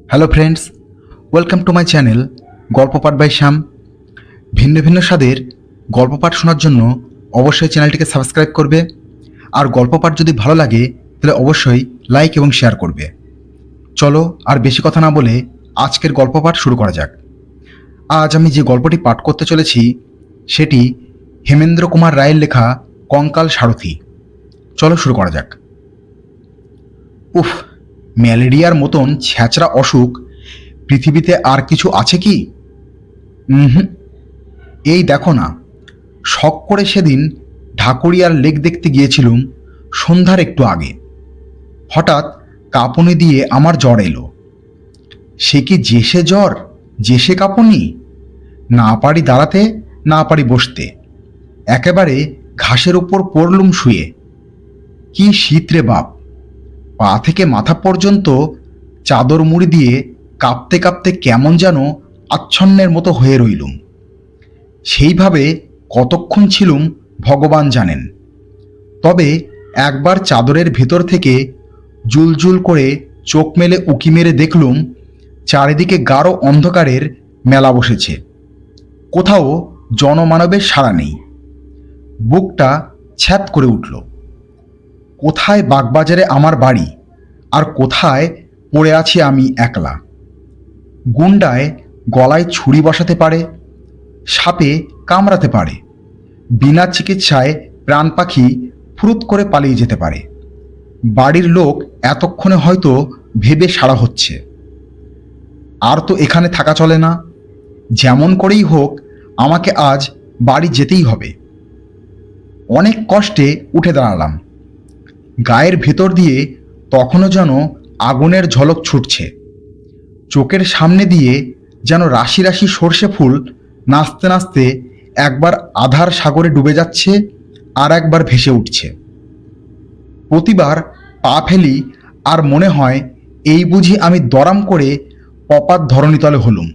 Hello friends, welcome to my channel গল্প পাঠ by শ্যাম। ভিন্ন ভিন্ন স্বাদের গল্প পাঠ শোনার জন্য অবশ্যই চ্যানেলটিকে সাবস্ক্রাইব করবে। আর গল্প পাঠ যদি ভালো লাগে তাহলে অবশ্যই লাইক এবং শেয়ার করবে। চলো আর বেশি কথা না বলে আজকের গল্প পাঠ শুরু করা যাক। আজ আমি যে গল্পটি পাঠ করতে চলেছি সেটি হেমেন্দ্র কুমার রায়ের লেখা কঙ্কাল সারথি। চলো শুরু করা যাক। উফ, ম্যালেরিয়ার মতন ছ্যাঁচড়া অসুখ পৃথিবীতে আর কিছু আছে কি? হুম। এই দেখো না, শখ করে সেদিন ঢাকুরিয়ার লেক দেখতে গিয়েছিলুম সন্ধ্যার একটু আগে। হঠাৎ কাঁপুনি দিয়ে আমার জ্বর এলো। সে কি যেসে জ্বর, যেসে কাঁপুনি! না পারি দাঁড়াতে, না পারি বসতে। একেবারে ঘাসের ওপর পড়লুম শুয়ে। কি শীত রে বাপ! পা থেকে মাথা পর্যন্ত চাদর মুড়ি দিয়ে কাঁপতে কাঁপতে কেমন যেন আচ্ছন্নের মতো হয়ে রইলুম। সেইভাবে কতক্ষণ ছিলুম ভগবান জানেন। তবে একবার চাদরের ভেতর থেকে জুলজুল করে চোখ মেলে উকি মেরে দেখলুম চারিদিকে গাঢ় অন্ধকারের মেলা বসেছে। কোথাও জনমানবের সাড়া নেই। বুকটা ছ্যাত করে উঠল। কোথায় বাগবাজারে আমার বাড়ি, আর কোথায় পড়ে আছি আমি একলা। গুন্ডায় গলায় ছুরি বসাতে পারে, সাপে কামড়াতে পারে, বিনা চিকিৎসায় প্রাণ পাখি ফুরুত করে পালিয়ে যেতে পারে। বাড়ির লোক এতক্ষণে হয়তো ভেবে সাড়া হচ্ছে, আর তো এখানে থাকা চলে না। যেমন করেই হোক আমাকে আজ বাড়ি যেতেই হবে। অনেক কষ্টে উঠে দাঁড়ালাম। গায়ের ভেতর দিয়ে তখনও যেন আগুনের ঝলক ছুটছে। চোখের সামনে দিয়ে যেন রাশি রাশি সর্ষে ফুল নাচতে নাচতে একবার আধার সাগরে ডুবে যাচ্ছে, আর একবার ভেসে উঠছে। প্রতিবার পা ফেলি আর মনে হয় এই বুঝি আমি দরাম করে পপাত ধরণীতলে হলুম।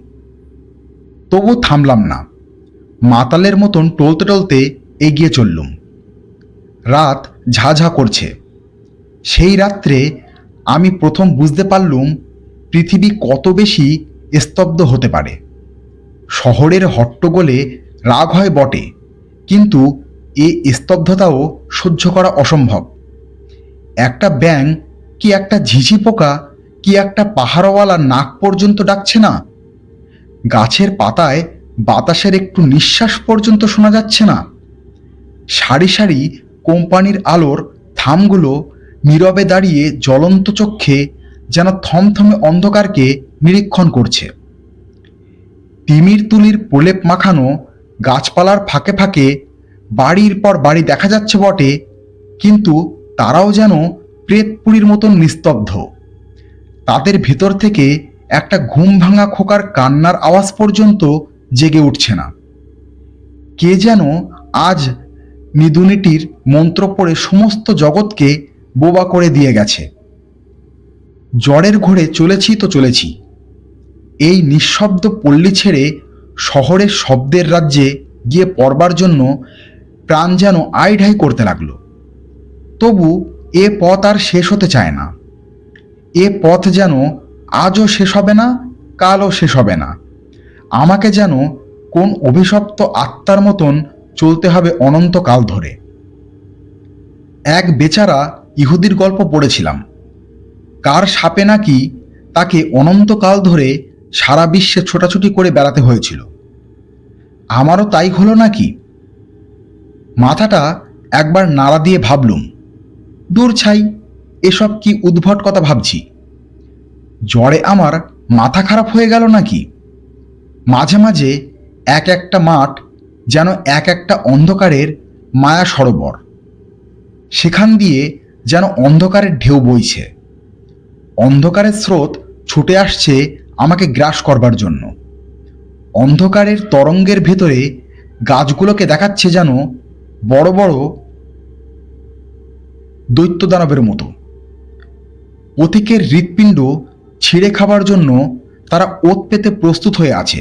তবু থামলাম না। মাতালের মতন টলতে টলতে এগিয়ে চললুম। রাত ঝাঝা করছে। সেই রাত্রে আমি প্রথম বুঝতে পারলুম পৃথিবী কত বেশি স্তব্ধ হতে পারে। শহরের হট্টগোলে রাগ হয় বটে, কিন্তু এ স্তব্ধতাও সহ্য করা অসম্ভব। একটা ব্যাঙ কি একটা ঝিঝি পোকা কি একটা পাহাড়ওয়ালা নাক পর্যন্ত ডাকছে না। গাছের পাতায় বাতাসের একটু নিঃশ্বাস পর্যন্ত শোনা যাচ্ছে না। সারি সারি কোম্পানির আলোর থামগুলো নীরবে দাঁড়িয়ে জ্বলন্ত চক্ষে যেন থমথমে অন্ধকারকে নিরীক্ষণ করছে। তিমির তুলির প্রলেপ মাখানো গাছপালার ফাঁকে ফাঁকে বাড়ির পর বাড়ি দেখা যাচ্ছে বটে, কিন্তু তারাও যেন প্রেতপুরীর মতন নিস্তব্ধ। তাদের ভেতর থেকে একটা ঘুম ভাঙা খোকার কান্নার আওয়াজ পর্যন্ত জেগে উঠছে না। কে যেন আজ নিদুনিটির মন্ত্র পড়ে সমস্ত জগৎকে বোবা করে দিয়ে গেছে। জ্বরের ঘোরে চলেছি তো চলেছি। এই নিঃশব্দ পল্লী ছেড়ে শহরের শব্দের রাজ্যে গিয়ে পড়বার জন্য প্রাণ যেন আইঢাই করতে লাগলো। তবু এ পথ আর শেষ হতে চায় না। এ পথ যেন আজও শেষ হবে না, কালও শেষ হবে না। আমাকে যেন কোন অভিশপ্ত আত্মার মতন চলতে হবে অনন্তকাল ধরে। এক বেচারা ইহুদির গল্প পড়েছিলাম। কার সাপে নাকি তাকে অনন্তকাল ধরে সারা বিশ্বে ছোটাছুটি করে বেড়াতে হয়েছিল। আমারও তাই হলো নাকি? মাথাটা একবার নাড়া দিয়ে ভাবলুম, দূর ছাই, এসব কি উদ্ভট কথা ভাবছি। জ্বরে আমার মাথা খারাপ হয়ে গেল নাকি? মাঝে মাঝে এক একটা মাঠ যেন এক একটা অন্ধকারের মায়া সরোবর। সেখান দিয়ে যেন অন্ধকারের ঢেউ বইছে। অন্ধকারের স্রোত ছুটে আসছে আমাকে গ্রাস করবার জন্য। অন্ধকারের তরঙ্গের ভেতরে গাছগুলোকে দেখাচ্ছে যেন বড় বড় দৈত্যদানবের মতো। পথিকের হৃৎপিণ্ড ছিঁড়ে খাবার জন্য তারা ওত পেতে প্রস্তুত হয়ে আছে।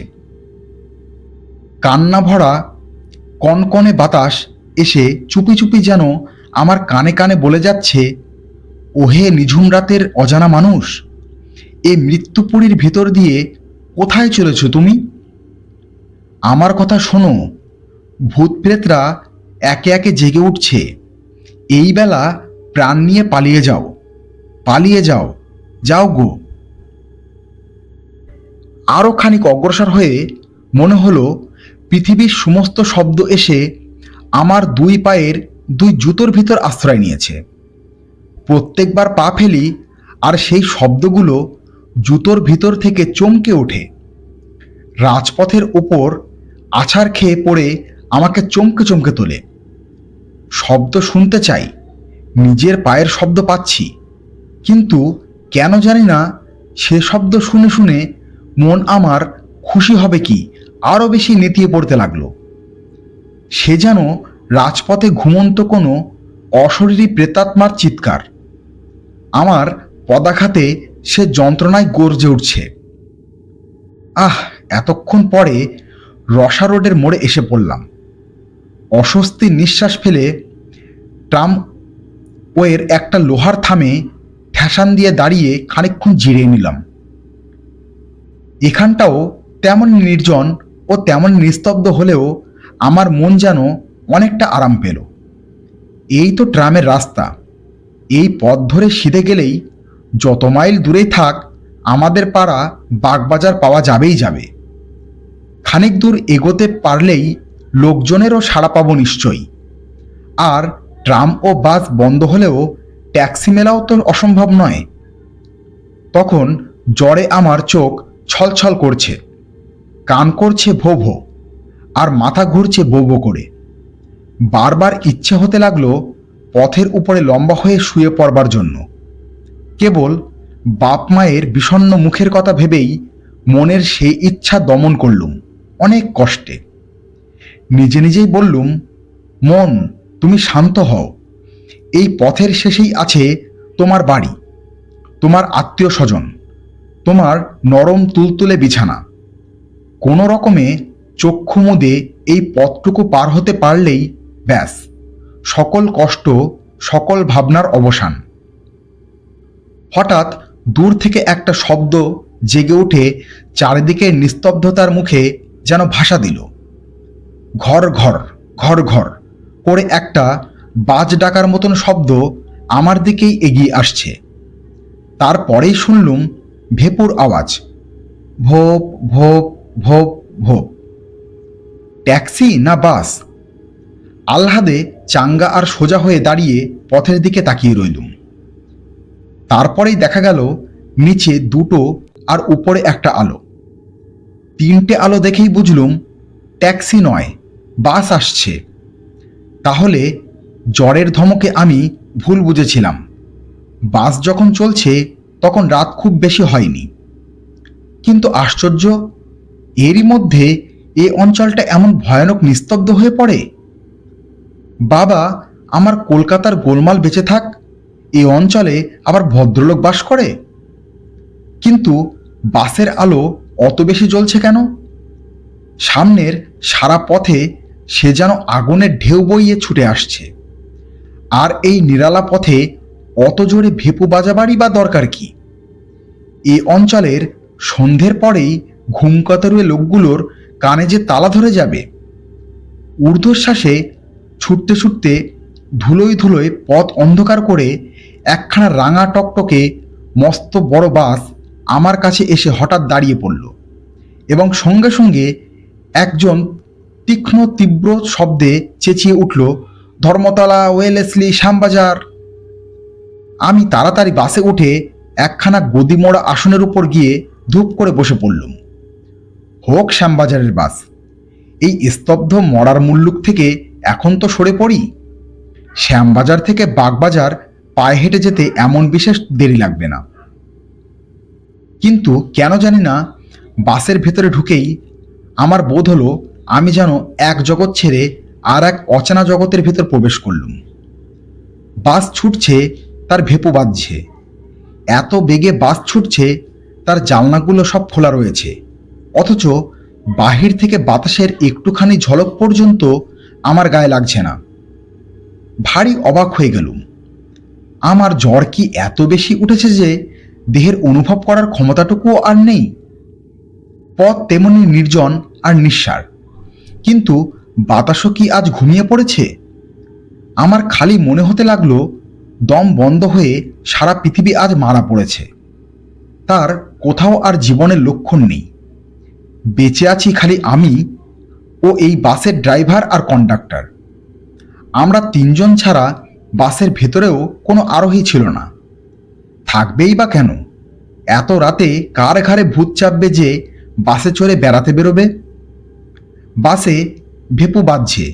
কান্না ভরা কনকনে বাতাস এসে চুপি চুপি যেন আমার কানে কানে বলে যাচ্ছে, ওহে নিঝুম রাতের অজানা মানুষ, এই মৃত্যুপুরীর ভিতর দিয়ে কোথায় চলেছ তুমি? আমার কথা শোনো, ভূত প্রেতরা একে একে জেগে উঠছে। এই বেলা প্রাণ নিয়ে পালিয়ে যাও, পালিয়ে যাও, যাও গো। আরও খানিক অগ্রসর হয়ে মনে হলো পৃথিবীর সমস্ত শব্দ এসে আমার দুই পায়ের দুই জুতোর ভিতর আশ্রয় নিয়েছে। প্রত্যেকবার পা ফেলি আর সেই শব্দগুলো জুতোর ভিতর থেকে চমকে ওঠে। রাজপথের ওপর আছাড় খেয়ে পড়ে আমাকে চমকে চমকে তোলে। শব্দ শুনতে চাই, নিজের পায়ের শব্দ পাচ্ছি, কিন্তু কেন জানি না সে শব্দ শুনে শুনে মন আমার খুশি হবে কি আরও বেশি নেতিয়ে পড়তে লাগলো। সে যেন রাজপথে ঘুমন্ত কোনো অশরীরী প্রেতাত্মার চিৎকার। আমার পদাঘাতে সে যন্ত্রণায় গর্জে উঠছে। এতক্ষণ পরে রসা রোডের মোড়ে এসে পড়লাম। অস্বস্তির নিঃশ্বাস ফেলে ট্রামওয়ের একটা লোহার থামে ঠেসান দিয়ে দাঁড়িয়ে খানিকক্ষণ জিরিয়ে নিলাম। এখানটাও তেমন নির্জন ও তেমন নিস্তব্ধ হলেও আমার মন যেন অনেকটা আরাম পেল। এই তো ট্রামের রাস্তা, এই পথ ধরে সিধে গেলেই যত মাইল দূরেই থাক আমাদের পাড়া বাগবাজার পাওয়া যাবেই যাবে। খানিক দূর এগোতে পারলেই লোকজনেরও সাড়া পাবো নিশ্চয়ই। আর ট্রাম ও বাস বন্ধ হলেও ট্যাক্সি মেলাও তো অসম্ভব নয়। তখন জ্বরে আমার চোখ ছলছল করছে, কান করছে ভো ভো, আর মাথা ঘুরছে বো বো করে। বারবার ইচ্ছে হতে লাগলো পথের উপরে লম্বা হয়ে শুয়ে পড়বার জন্য। কেবল বাপ মায়ের বিষণ্ণ মুখের কথা ভেবেই মনের সেই ইচ্ছা দমন করলুম অনেক কষ্টে। নিজে নিজেই বললুম, মন তুমি শান্ত হও, এই পথের শেষেই আছে তোমার বাড়ি, তোমার আত্মীয় স্বজন, তোমার নরম তুলতুলে বিছানা। কোনো রকমে চক্ষু মুদে এই পথটুকু পার হতে পারলেই ব্যাস, সকল কষ্ট সকল ভাবনার অবসান। হঠাৎ দূর থেকে একটা শব্দ জেগে উঠে চারিদিকের নিস্তব্ধতার মুখে যেন ভাষা দিল। ঘর ঘর ঘর ঘর করে একটা বাজ ডাকার মতন শব্দ আমার দিকেই এগিয়ে আসছে। তারপরেই শুনলুম ভেপুর আওয়াজ, ভোপ ভোপ ভোপ ভোপ। ট্যাক্সি না বাস? আহ্লাদে চাঙ্গা আর সোজা হয়ে দাঁড়িয়ে পথের দিকে তাকিয়ে রইলুম। তারপরেই দেখা গেল নিচে দুটো আর উপরে একটা আলো। তিনটে আলো দেখেই বুঝলুম ট্যাক্সি নয়, বাস আসছে। তাহলে জ্বরের ধমকে আমি ভুল বুঝেছিলাম। বাস যখন চলছে তখন রাত খুব বেশি হয়নি। কিন্তু আশ্চর্য, এরই মধ্যে এ অঞ্চলটা এমন ভয়ানক নিস্তব্ধ হয়ে পড়ে। বাবা, আমার কলকাতার গোলমাল বেঁচে থাক, এ অঞ্চলে আবার ভদ্রলোক বাস করে। কিন্তু বাসের আলো অত বেশি জ্বলছে কেন? সামনের সারা পথে সে যেন আগুনের ঢেউ বইয়ে ছুটে আসছে। আর এই নিরালা পথে অত জোরে ভেপু বাজাবারই বা দরকার কি? এ অঞ্চলের সন্ধ্যের পরেই ঘুমকাতরুয়ে লোকগুলোর কানে যে তালা ধরে যাবে। ঊর্ধ্বশ্বাসে ছুটতে ছুটতে ধুলোয় ধুলোয় পথ অন্ধকার করে একখানা রাঙা টকটকে মস্ত বড় বাস আমার কাছে এসে হঠাৎ দাঁড়িয়ে পড়ল, এবং সঙ্গে সঙ্গে একজন তীক্ষ্ণ তীব্র শব্দে চেঁচিয়ে উঠল, ধর্মতলা, ওয়েলেসলি, শ্যামবাজার। আমি তাড়াতাড়ি বাসে উঠে একখানা গদিমোড়া আসনের উপর গিয়ে ধূপ করে বসে পড়লুম। হোক শ্যামবাজারের বাস, এই স্তব্ধ মরার মুল্লুক থেকে এখন তো সরে পড়ি। শ্যামবাজার থেকে বাগবাজার পায়ে হেঁটে যেতে এমন বিশেষ দেরি লাগবে না। কিন্তু কেন জানি না বাসের ভেতরে ঢুকেই আমার বোধ হলো আমি যেন এক জগৎ ছেড়ে আর এক অচেনা জগতের ভেতর প্রবেশ করলুম। বাস ছুটছে, তার ভেপু বাজছে। এত বেগে বাস ছুটছে, তার জানলাগুলো সব খোলা রয়েছে, অথচ বাহির থেকে বাতাসের একটুখানি ঝলক পর্যন্ত আমার গায়ে লাগছে না। ভারী অবাক হয়ে গেলুম। আমার জ্বর কি এত বেশি উঠেছে যে দেহের অনুভব করার ক্ষমতাটুকুও আর নেই। পথ তেমনি নির্জন আর নিঃসার, কিন্তু বাতাসও কি আজ ঘুমিয়ে পড়েছে? আমার খালি মনে হতে লাগলো দম বন্ধ হয়ে সারা পৃথিবী আজ মারা পড়েছে। তার কোথাও আর জীবনের লক্ষণ নেই। বেঁচে আছি খালি আমি ও এই বাসের ড্রাইভার আর কন্ডাক্টর। আমরা তিনজন ছাড়া বাসের ভেতরেও কোনো আরোহী ছিল না। থাকবেই বা কেন? এত রাতে কার ঘাড়ে ভূত চাপবে যে বাসে চড়ে বেড়াতে বেরোবে? বাসে ভেপু বাজছে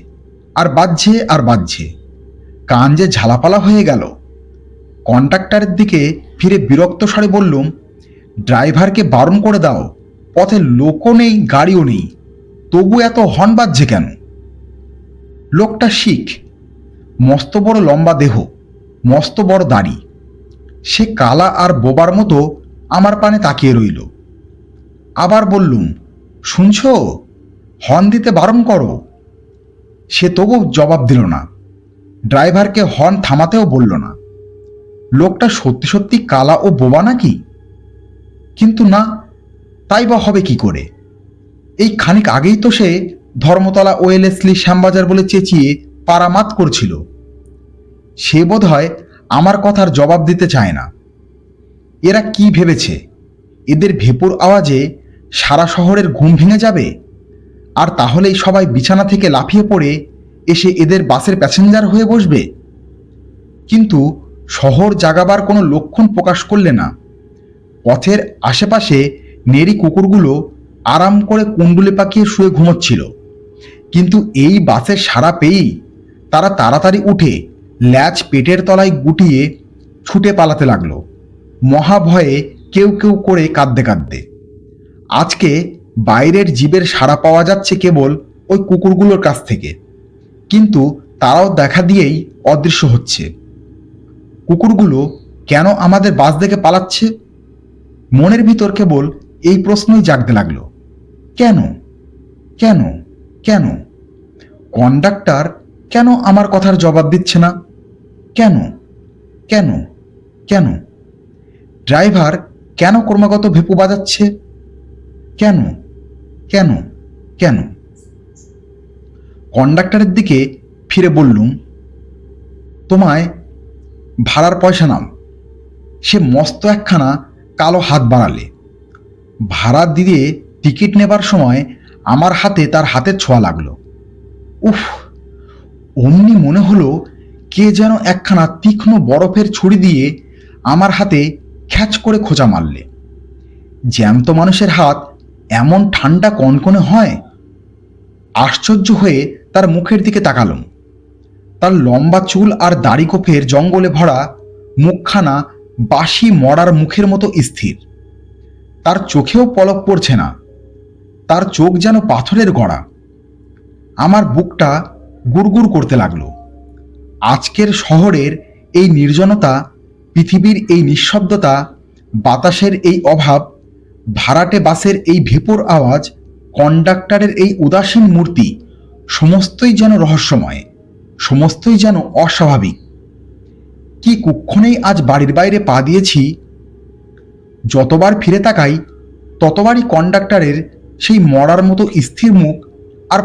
আর বাজছে আর বাজছে, কান যে ঝালাপালা হয়ে গেল। কন্ডাক্টরের দিকে ফিরে বিরক্ত স্বরে বললুম, ড্রাইভারকে বারণ করে দাও, পথে লোকও নেই গাড়িও নেই, তবু এত হর্ন বাজছে কেন? লোকটা শিখ, মস্ত বড় লম্বা দেহ, মস্ত বড় দাড়ি। সে কালা আর বোবার মতো আমার পানে তাকিয়ে রইল। আবার বললুম, শুনছ, হর্ন দিতে বারণ করো। সে তবু জবাব দিল না, ড্রাইভারকে হর্ন থামাতেও বলল না। লোকটা সত্যি সত্যি কালা ও বোবা নাকি? কিন্তু না, তাই বা হবে কি করে? এই খানিক আগেই তো সে ধর্মতলা ওয়েলেসলি শ্যামবাজার বলে চেঁচিয়ে পারামাত করছিল। সে বোধহয় আমার কথার জবাব দিতে চায় না। এরা কি ভেবেছে এদের ভেপুর আওয়াজে সারা শহরের ঘুম ভেঙে যাবে, আর তাহলেই সবাই বিছানা থেকে লাফিয়ে পড়ে এসে এদের বাসের প্যাসেঞ্জার হয়ে বসবে? কিন্তু শহর জাগাবার কোনো লক্ষণ প্রকাশ করলে না। পথের আশেপাশে নেড়ি কুকুরগুলো আরাম করে কুণ্ডুলি পাকিয়ে শুয়ে ঘুমোচ্ছিল, কিন্তু এই বাসের সাড়া পেয়েই তারা তাড়াতাড়ি উঠে ল্যাজ পেটের তলায় গুটিয়ে ছুটে পালাতে লাগলো, মহাভয়ে কেউ কেউ করে কাঁদতে কাঁদতে। আজকে বাইরের জীবের সাড়া পাওয়া যাচ্ছে কেবল ওই কুকুরগুলোর কাছ থেকে, কিন্তু তারাও দেখা দিয়েই অদৃশ্য হচ্ছে। কুকুরগুলো কেন আমাদের বাস দেখে পালাচ্ছে? মনের ভিতর কেবল এই প্রশ্নই জাগতে লাগলো, কেন কেন কেন? কন্ডাক্টর কেন আমার কথার জবাব দিচ্ছে না? কেন কেন কেন? ড্রাইভার কেন ক্রমাগত ভেপু বাজাচ্ছে? কেন কেন কেন? কন্ডাক্টরের দিকে ফিরে বললুম, তোমায় ভাড়ার পয়সা নাও। সে মস্ত একখানা কালো হাত বাড়ালে। ভাড়া দিয়ে টিকিট নেবার সময় আমার হাতে তার হাতের ছোঁয়া লাগলো। উফ, অমনি মনে হলো কে যেন একখানা তীক্ষ্ণ বরফের ছুরি দিয়ে আমার হাতে খ্যাচ করে খোঁচা মারলে। জ্যান্ত মানুষের হাত এমন ঠান্ডা কনকনে হয়? আশ্চর্য হয়ে তার মুখের দিকে তাকালাম। তার লম্বা চুল আর দাড়ি গোফের জঙ্গলে ভরা মুখখানা বাসি মরার মুখের মতো স্থির। তার চোখেও পলক পড়ছে না, তার চোখ যেন পাথরের গড়া। আমার বুকটা গুড়গুড় করতে লাগলো। আজকের শহরের এই নির্জনতা, পৃথিবীর এই নিঃশব্দতা, বাতাসের এই অভাব, ভাড়াটে বাসের এই ভেপুর আওয়াজ, কন্ডাক্টরের এই উদাসীন মূর্তি, সমস্তই যেন রহস্যময়, সমস্তই যেন অস্বাভাবিক। কি কুক্ষণেই আজ বাড়ির বাইরে পা দিয়েছি। যতবার ফিরে তাকাই ততবারই কন্ডাক্টরের সেই মরার মতো স্থির মুখ আর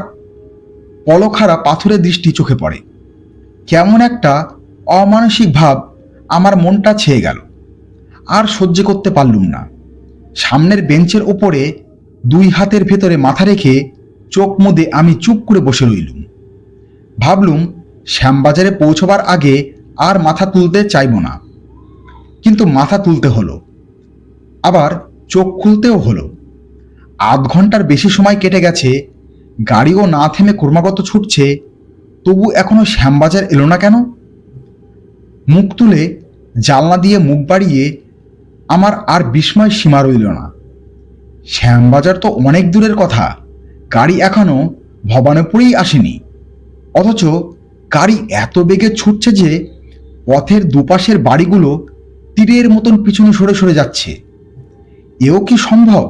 পলখারা পাথরের দৃষ্টি চোখে পড়ে। কেমন একটা অমানসিক ভাব আমার মনটা ছেয়ে গেল। আর সহ্য করতে পারলুম না। সামনের বেঞ্চের ওপরে দুই হাতের ভেতরে মাথা রেখে চোখ মুদে আমি চুপ করে বসে রইলুম। ভাবলুম শ্যামবাজারে পৌঁছবার আগে আর মাথা তুলতে চাইব না, কিন্তু মাথা তুলতে হলো, আবার চোখ খুলতেও হলো। আধ ঘন্টার বেশি সময় কেটে গেছে, গাড়িও না থেমে ক্রমাগত ছুটছে, তবু এখনো শ্যামবাজার এলো না কেন? মুখ তুলে জানলা দিয়ে মুখ বাড়িয়ে আমার আর বিস্ময় সীমা রইল না। শ্যামবাজার তো অনেক দূরের কথা, গাড়ি এখনো ভবানীপুরেই আসেনি, অথচ গাড়ি এত বেগে ছুটছে যে পথের দুপাশের বাড়িগুলো তীরের মতন পিছনে সরে সরে যাচ্ছে। এও কি সম্ভব?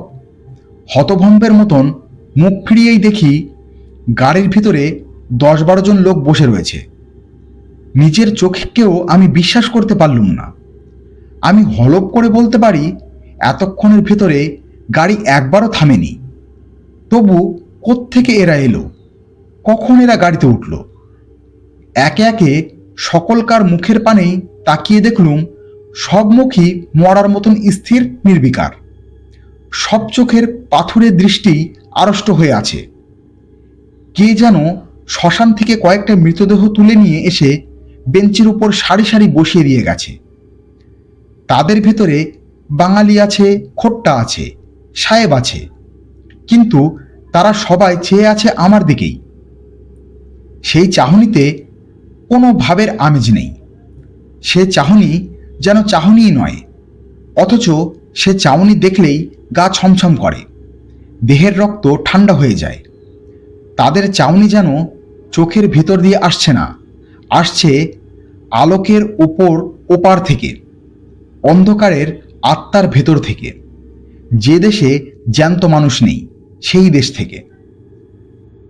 হতভম্বের মতন মুখ ফিরিয়েই দেখি গাড়ির ভিতরে 10-12 জন লোক বসে রয়েছে। নিজের চোখকেও আমি বিশ্বাস করতে পারলুম না। আমি হলপ করে বলতে পারি এতক্ষণের ভেতরে গাড়ি একবারও থামেনি। তবু কোত্থেকে এরা এলো, কখন এরা গাড়িতে উঠল? একে একে সকলকার মুখের পানেই তাকিয়ে দেখলুম সব মুখই মরার মতন স্থির নির্বিকার। সব চোখের পাথুরে দৃষ্টি আড়ষ্ট হয়ে আছে। কে যেন শ্মশান থেকে কয়েকটা মৃতদেহ তুলে নিয়ে এসে বেঞ্চের উপর সারি সারি বসিয়ে দিয়ে গেছে। তাদের ভেতরে বাঙালি আছে, খোট্টা আছে, সাহেব আছে, কিন্তু তারা সবাই চেয়ে আছে আমার দিকেই। সেই চাহনিতে কোনো ভাবের আমেজ নেই। সে চাহনি যেন চাহনিই নয়, অথচ সে চাহনি দেখলেই গা ছমছম করে, দেহের রক্ত ঠান্ডা হয়ে যায়। তাদের চাউনি যেন চোখের ভেতর দিয়ে আসছে না, আসছে আলোকের ওপার থেকে, অন্ধকারের আত্মার ভেতর থেকে, যে দেশে জ্যান্ত মানুষ নেই সেই দেশ থেকে।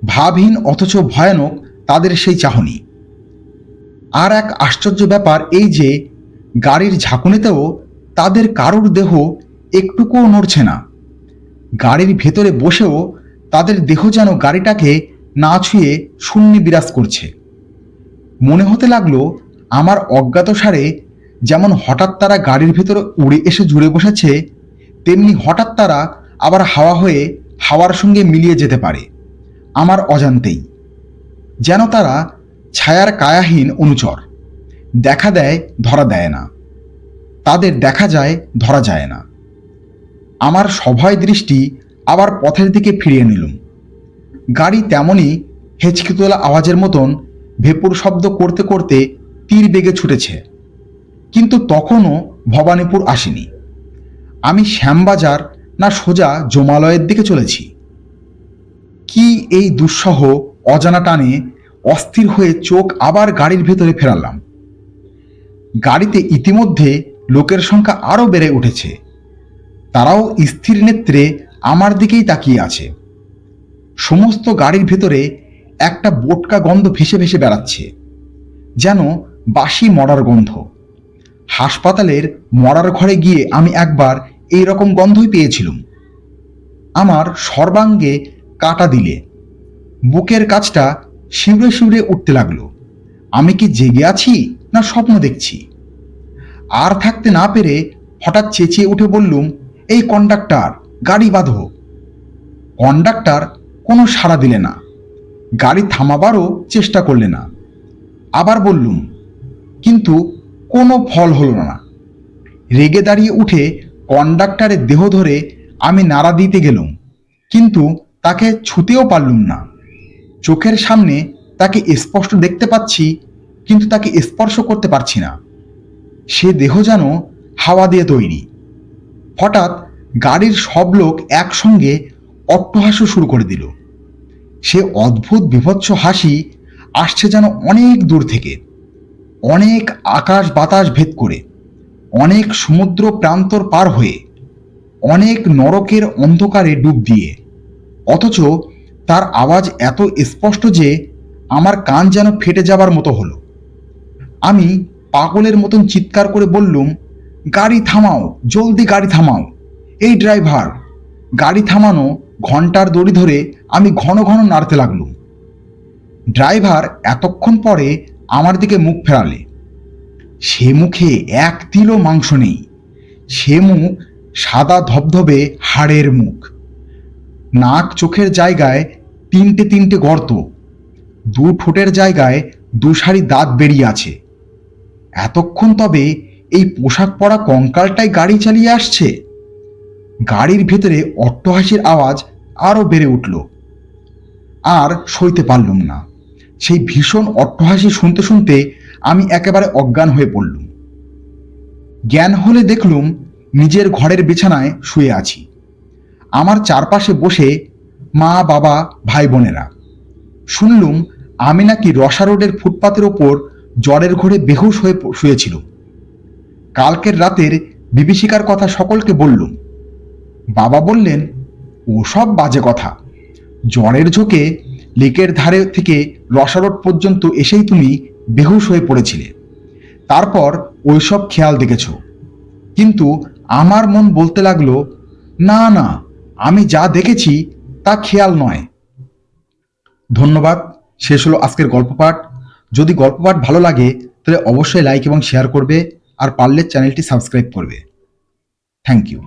ভাবহীন অথচ ভয়ানক তাদের সেই চাহনি। আর এক আশ্চর্য ব্যাপার এই যে গাড়ির ঝাঁকুনিতেও তাদের কারুর দেহ একটুকুও নড়ছে না। গাড়ির ভেতরে বসেও তাদের দেহ যেন গাড়িটাকে না ছুঁয়ে শূন্যে বিরাজ করছে। মনে হতে লাগলো আমার অজ্ঞাতসারে যেমন হঠাৎ তারা গাড়ির ভেতরে উড়ে এসে জুড়ে বসেছে, তেমনি হঠাৎ তারা আবার হাওয়া হয়ে হাওয়ার সঙ্গে মিলিয়ে যেতে পারে আমার অজান্তেই। যেন তারা ছায়ার কায়াহীন অনুচর, দেখা দেয় ধরা দেয় না, তাদের দেখা যায় ধরা যায় না। আমার সভয় দৃষ্টি আবার পথের দিকে ফিরিয়ে নিলুম। গাড়ি তেমনই হেঁচকি তোলা আওয়াজের মতন ভেপুর শব্দ করতে করতে তীর বেগে ছুটেছে, কিন্তু তখনও ভবানীপুর আসেনি। আমি শ্যামবাজার না সোজা জমালয়ের দিকে চলেছি। কি এই দুঃসহ অজানা টানে অস্থির হয়ে চোখ আবার গাড়ির ভেতরে ফেরালাম। গাড়িতে ইতিমধ্যে লোকের সংখ্যা আরও বেড়ে উঠেছে। তারাও স্থির নেত্রে আমার দিকেই তাকিয়ে আছে। সমস্ত গাড়ির ভেতরে একটা বোটকা গন্ধ ভেসে ভেসে বেড়াচ্ছে, যেন বাসি মরার গন্ধ। হাসপাতালের মরার ঘরে গিয়ে আমি একবার এই রকম গন্ধই পেয়েছিলাম। আমার সর্বাঙ্গে কাটা দিলে, বুকের কাছটা শিউরে শিউরে উঠতে লাগলো। আমি কি জেগে আছি না স্বপ্ন দেখছি? আর থাকতে না পেরে হঠাৎ চেঁচিয়ে উঠে বললুম, এই কন্ডাক্টর, গাড়ি বাঁধো। কন্ডাক্টর কোনো সাড়া দিলে না, গাড়ি থামাবারও চেষ্টা করলে না। আবার বললুম, কিন্তু কোনো ফল হলো না। রেগে দাঁড়িয়ে উঠে কন্ডাক্টরের দেহ ধরে আমি নাড়া দিতে গেলুম, কিন্তু তাকে ছুঁতেও পারলুম না। চোখের সামনে তাকে স্পষ্ট দেখতে পাচ্ছি, কিন্তু তাকে স্পর্শ করতে পারছি না। সে দেহ যেন হাওয়া দিয়ে তৈরি। হঠাৎ গাড়ির সব লোক একসঙ্গে অট্টহাস্য শুরু করে দিল। সে অদ্ভুত বিভৎস হাসি আসছে যেন অনেক দূর থেকে, অনেক আকাশ বাতাস ভেদ করে, অনেক সমুদ্র প্রান্তর পার হয়ে, অনেক নরকের অন্ধকারে ডুব দিয়ে। অথচ তার আওয়াজ এত স্পষ্ট যে আমার কান যেন ফেটে যাবার মতো হলো। আমি পাগলের মতন চিৎকার করে বললুম, গাড়ি থামাও, জলদি গাড়ি থামাও। এই ড্রাইভার! গাড়ি থামানো ঘন্টার দড়ি ধরে আমি ঘন ঘন নাড়তে লাগলুম। ড্রাইভার এতক্ষণ পরে আমার দিকে মুখ ফেরালে। সে মুখে এক তিলও মাংস নেই। সে মুখ সাদা ধবধবে হাড়ের মুখ। নাক চোখের জায়গায় তিনটে তিনটে গর্ত, দু ঠোঁটের জায়গায় দু সারি দাঁত বেরিয়ে আছে। এতক্ষণ তবে এই পোশাক পরা কঙ্কালটাই গাড়ি চালিয়ে আসছে। গাড়ির ভেতরে অট্টহাসির আওয়াজ আরও বেড়ে উঠল। আর সইতে পারলুম না। সেই ভীষণ অট্টহাসি শুনতে শুনতে আমি একেবারে অজ্ঞান হয়ে পড়লুম। জ্ঞান হলে দেখলুম নিজের ঘরের বিছানায় শুয়ে আছি। আমার চারপাশে বসে মা, বাবা, ভাই বোনেরা। শুনলুম আমি নাকি রসা রোডের ফুটপাতের ওপর জ্বরের ঘোরে বেহুশ হয়ে শুয়েছিল। কালকের রাতের বিভীষিকার কথা সকলকে বললুম। বাবা বললেন, ওসব বাজে কথা। জ্বরের ঝোঁকে লেকের ধারে থেকে রসা রোড পর্যন্ত এসেই তুমি বেহুশ হয়ে পড়েছিলে, তারপর ওইসব খেয়াল দেখেছ। কিন্তু আমার মন বলতে লাগলো, না না, আমি যা দেখেছি তা খেয়াল নয়। ধন্যবাদ। শেষ হলো আজকের গল্প পাঠ। যদি গল্প পাঠ ভালো লাগে তাহলে অবশ্যই লাইক এবং শেয়ার করবে, আর পারলে চ্যানেলটি সাবস্ক্রাইব করবে। Thank you.